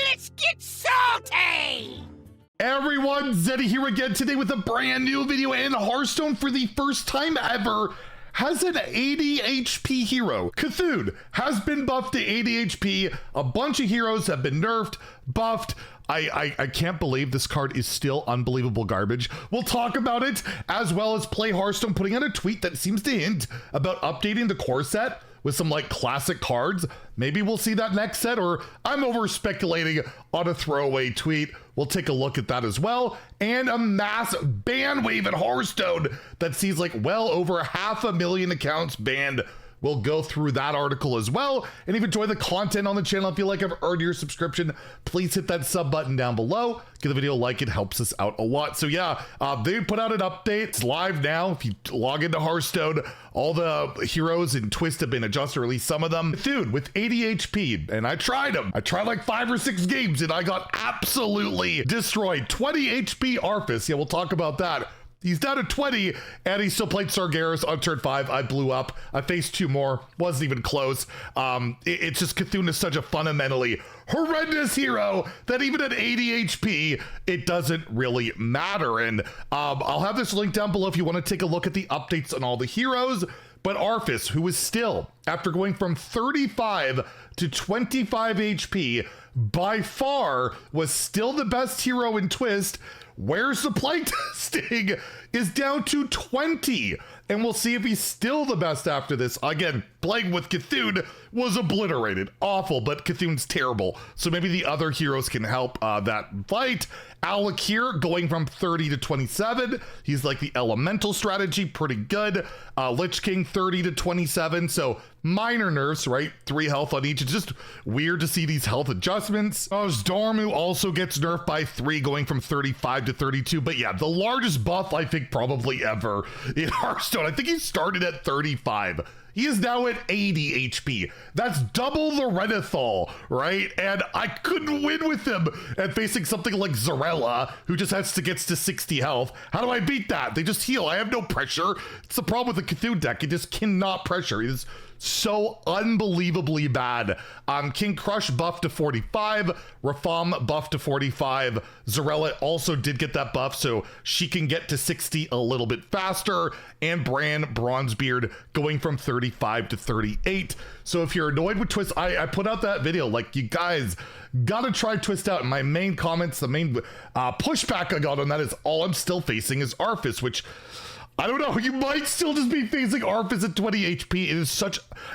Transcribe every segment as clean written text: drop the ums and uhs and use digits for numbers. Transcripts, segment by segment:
Let's get salty! Everyone, Zeddy here again today with a brand new video, and Hearthstone for the first time ever has an 80 HP hero. Cthulhu has been buffed to 80 HP. A bunch of heroes have been nerfed, buffed. I can't believe this card is still unbelievable garbage. We'll talk about it, as well as Playhearthstone putting out a tweet that seems to hint about updating the core set with some like classic cards. Maybe we'll see that next set, or I'm over speculating on a throwaway tweet. We'll take a look at that as well. And a mass ban wave at Hearthstone that sees like well over 500,000 accounts banned. We'll go through that article as well. And if you enjoy the content on the channel, if you like, I've earned your subscription, please hit that sub button down below. Give the video a like, it helps us out a lot. So yeah, they put out an update. It's live now. If you log into Hearthstone, all the heroes in Twist have been adjusted, or at least some of them. Dude, with 80 HP, and I tried them. I tried like 5 or 6 games and I got absolutely destroyed. 20 HP Arfus. Yeah, we'll talk about that. He's down to 20, and he still played Sargeras on turn 5. I blew up. I faced 2 more. Wasn't even close. It's just Cthulhu is such a fundamentally horrendous hero that even at 80 HP, it doesn't really matter. And I'll have this link down below if you want to take a look at the updates on all the heroes. But Arfus, who is still, after going from 35 to 25 HP, by far was still the best hero in Twist. Where's the playtesting is down to 20, and we'll see if he's still the best after this. Again, playing with Cthulhu was obliterated. Awful, but Cthulhu's terrible. So maybe the other heroes can help that fight. Alec here going from 30 to 27. He's like the elemental strategy, pretty good. Lich King 30 to 27, so minor nerfs, right? 3 health on each. It's just weird to see these health adjustments. Dormu also gets nerfed by 3, going from 35 to 32. But yeah, the largest buff I think probably ever in Hearthstone. I think he started at 35. He is now at 80 HP. That's double the Renethal, right? And I couldn't win with him. And facing something like Zarella, who just gets to 60 health. How do I beat that? They just heal. I have no pressure. It's the problem with the Cthulhu deck. It just cannot pressure. It is so unbelievably bad. King Crush buff to 45, Rafam buff to 45. Zarella also did get that buff, so she can get to 60 a little bit faster. And Bran Bronzebeard going from 35 to 38. So if you're annoyed with Twist, I put out that video, like, you guys gotta try Twist out. And my main comments, the main pushback I got on that is all I'm still facing is Arfus, which I don't know, you might still just be facing Arfus at 20 HP.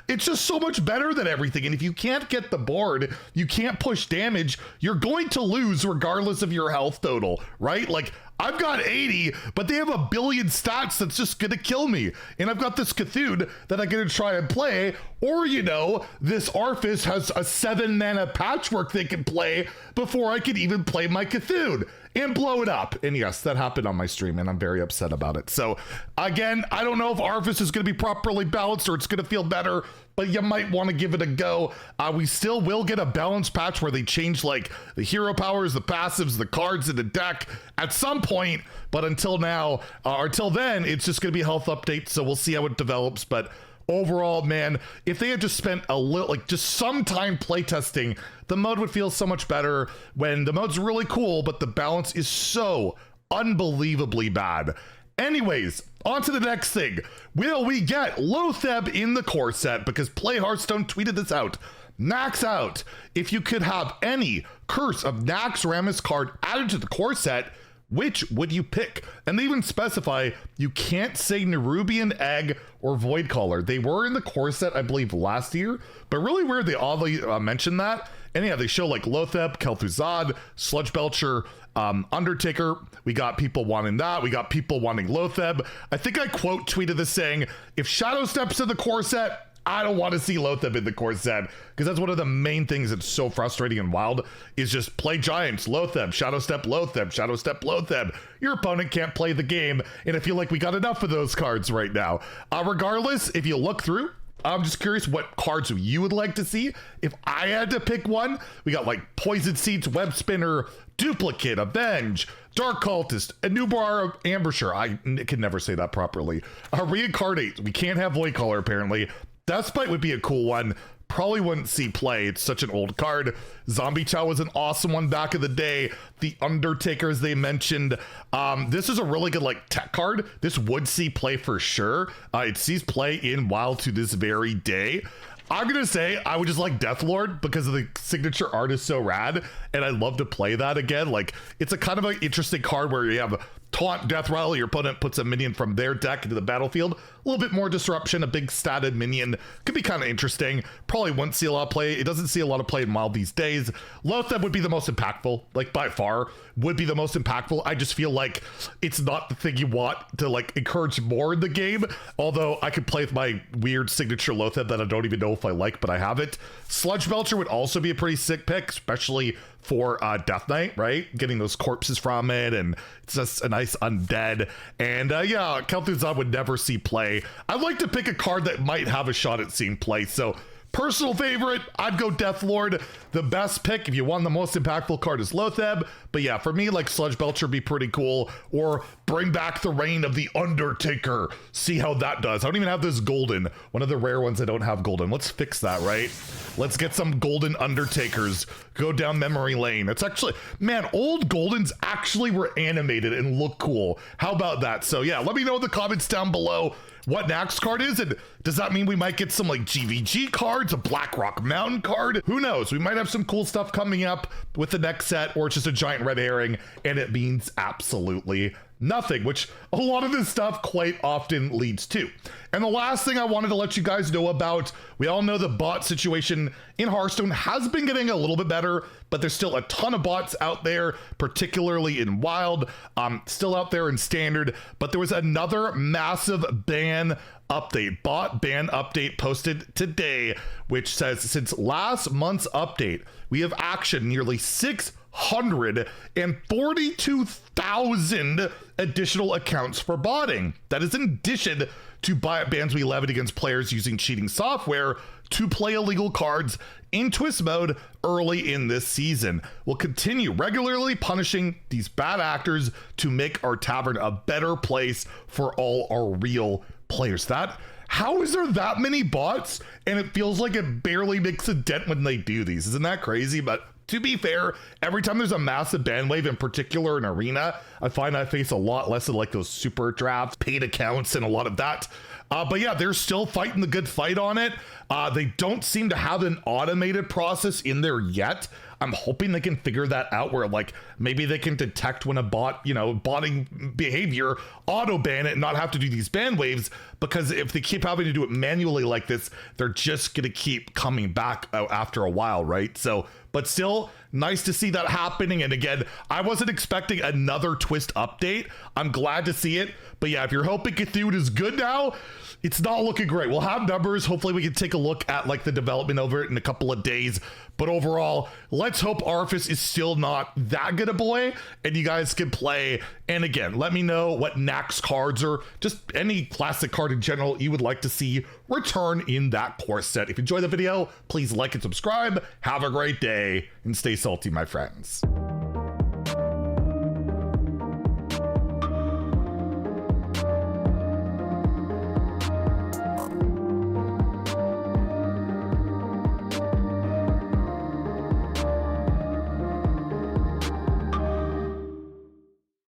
It's just so much better than everything. And if you can't get the board, you can't push damage, you're going to lose regardless of your health total, right? Like, I've got 80, but they have a billion stats that's just gonna kill me. And I've got this Cthulhu that I'm gonna try and play, or, you know, this Arfus has a 7 mana patchwork they can play before I can even play my Cthulhu and blow it up. And yes, that happened on my stream, and I'm very upset about it. So again, I don't know if Arfus is gonna be properly balanced or it's gonna feel better, but you might want to give it a go. We still will get a balanced patch where they change like the hero powers, the passives, the cards in the deck at some point. But until now, until then, it's just going to be a health update. So we'll see how it develops. But overall, man, if they had just spent a little, like just some time playtesting, the mode would feel so much better when the mode's really cool, but the balance is so unbelievably bad. Anyways, on to the next thing. Will we get Loatheb in the core set? Because Playhearthstone tweeted this out. Max out. If you could have any Curse of Naxxramas card added to the core set, which would you pick? And they even specify you can't say Nerubian Egg or Voidcaller. They were in the core set, I believe, last year, but really weird they oddly mentioned that. And yeah, they show like Loatheb, Kel'Thuzad, Sludge Belcher, Undertaker. We got people wanting that. We got people wanting Loatheb. I think I quote tweeted this saying, if Shadow Step's in the core set, I don't want to see Loatheb in the core set, because that's one of the main things that's so frustrating and wild is just play Giants, Loatheb, Shadow Step, Loatheb, Shadow Step, Loatheb. Your opponent can't play the game, and I feel like we got enough of those cards right now. Regardless, if you look through, I'm just curious what cards you would like to see. If I had to pick one, we got like Poison Seeds, Web Spinner, Duplicate, Avenge, Dark Cultist, Anubar Ambusher. I can never say that properly. Reincarnate. We can't have Voidcaller apparently. Deathspite would be a cool one. probably wouldn't see play. It's such an old card. Zombie Chow was an awesome one back in the day. The Undertaker, as they mentioned. This is a really good like tech card. This would see play for sure. It sees play in WoW to this very day. I'm gonna say I would just like Deathlord because of the signature art is so rad, and I'd love to play that again. Like, it's a kind of an interesting card where you have Taunt, Death Rattle, your opponent puts a minion from their deck into the battlefield. A little bit more disruption, a big statted minion. Could be kind of interesting. Probably wouldn't see a lot of play. It doesn't see a lot of play in WoW these days. Loatheb would be the most impactful, like by far, would be the most impactful. I just feel like it's not the thing you want to like encourage more in the game. Although I could play with my weird signature Loatheb that I don't even know if I like, but I have it. Sludge Belcher would also be a pretty sick pick, especially for Death Knight, right? Getting those corpses from it, and it's just a nice undead. And yeah, Kel'Thuzad would never see play. I'd like to pick a card that might have a shot at seeing play. So personal favorite, I'd go Deathlord. The best pick, if you want the most impactful card, is Loatheb. But yeah, for me, like Sludge Belcher would be pretty cool. Or bring back the reign of the Undertaker. See how that does. I don't even have this golden. One of the rare ones I don't have golden. Let's fix that, right? Let's get some golden Undertakers. Go down memory lane. It's actually, man, old goldens actually were animated and look cool. How about that? So yeah, let me know in the comments down below what next card is, and does that mean we might get some like GVG cards, a Blackrock Mountain card? Who knows? We might have some cool stuff coming up with the next set, or it's just a giant red herring and it means absolutely nothing, which a lot of this stuff quite often leads to. And the last thing I wanted to let you guys know about, we all know the bot situation in Hearthstone has been getting a little bit better, but there's still a ton of bots out there, particularly in Wild, still out there in Standard. But there was another massive ban update, bot ban update posted today, which says since last month's update, we have actioned nearly 642,000 additional accounts for botting. That is in addition to bans we levied against players using cheating software to play illegal cards in twist mode early in this season. We'll continue regularly punishing these bad actors to make our tavern a better place for all our real players. How is there that many bots and it feels like it barely makes a dent when they do these? Isn't that crazy? But to be fair, every time there's a massive ban wave, in particular in Arena, I find I face a lot less of like those super draft paid accounts and a lot of that. But yeah, they're still fighting the good fight on it. They don't seem to have an automated process in there yet. I'm hoping they can figure that out where like maybe they can detect when a bot, you know, botting behavior, auto ban it and not have to do these ban waves, because if they keep having to do it manually like this, they're just going to keep coming back after a while, right? So, but still nice to see that happening. And again, I wasn't expecting another twist update. I'm glad to see it. But yeah, if you're hoping Cthulhu is good now, it's not looking great. We'll have numbers. Hopefully we can take a look at like the development over it in a couple of days. But overall, let's hope Arfus is still not that good a boy and you guys can play. And again, let me know what Nax cards or just any classic card in general you would like to see return in that core set. If you enjoyed the video, please like and subscribe. Have a great day and stay salty, my friends.